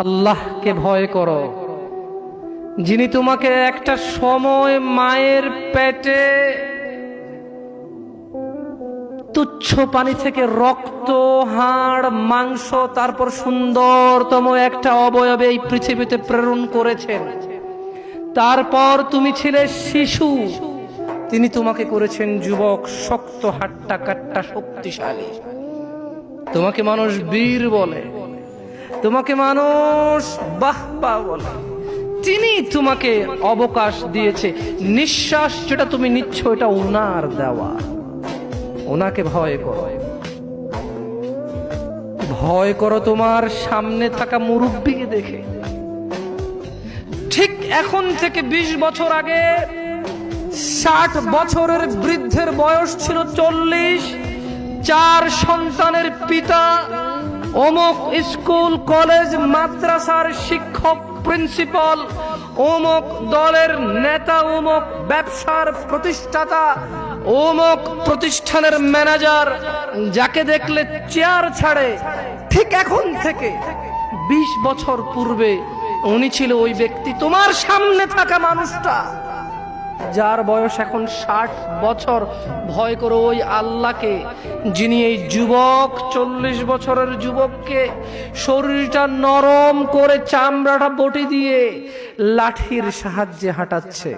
আল্লাহকে ভয় করো, যিনি তোমাকে একটা সময় মায়ের পেটে তুচ্ছ পানি থেকে রক্ত, হাড়, মাংস, তারপর সুন্দরতম একটা অবয়বে এই পৃথিবীতে প্রেরণ করেছেন। তারপর তুমি ছিলে শিশু, তিনি তোমাকে করেছেন যুবক, শক্ত হাট্টা কাট্টা শক্তিশালী। তোমাকে মানুষ বীর বলে, তোমাকে মানুষ বাহবা বলে। তিনি তোমাকে অবকাশ দিয়েছে। নিঃশ্বাস যেটা তুমি নিচ্ছ এটা ওনার দেওয়া। ওনাকে ভয় করো, ভয় করো তোমার সামনে থাকা মুরব্বিকে দেখে। ঠিক এখন থেকে 20 বছর আগে 60 বছরের বৃদ্ধের বয়স ছিল 40, 4 সন্তানের পিতা, অমুক স্কুল কলেজ মাদ্রাসার শিক্ষক, প্রিন্সিপাল, অমুক দলের নেতা, অমুক ব্যবসার প্রতিষ্ঠাতা, অমুক প্রতিষ্ঠানের ম্যানেজার, যাকে দেখলে চেয়ার ছাড়ে। ঠিক এখন থেকে 20 বছর পূর্বে উনি ছিল ওই ব্যক্তি। তোমার সামনে থাকা মানুষটা যার বয়স এখন 60 বছর, ভয় করো ওই আল্লাহকে, যিনি এই যুবক 40 বছরের যুবককে শরীরটা নরম করে চামড়াটা বটি দিয়ে লাঠির সাহায্যে হাঁটাচ্ছে।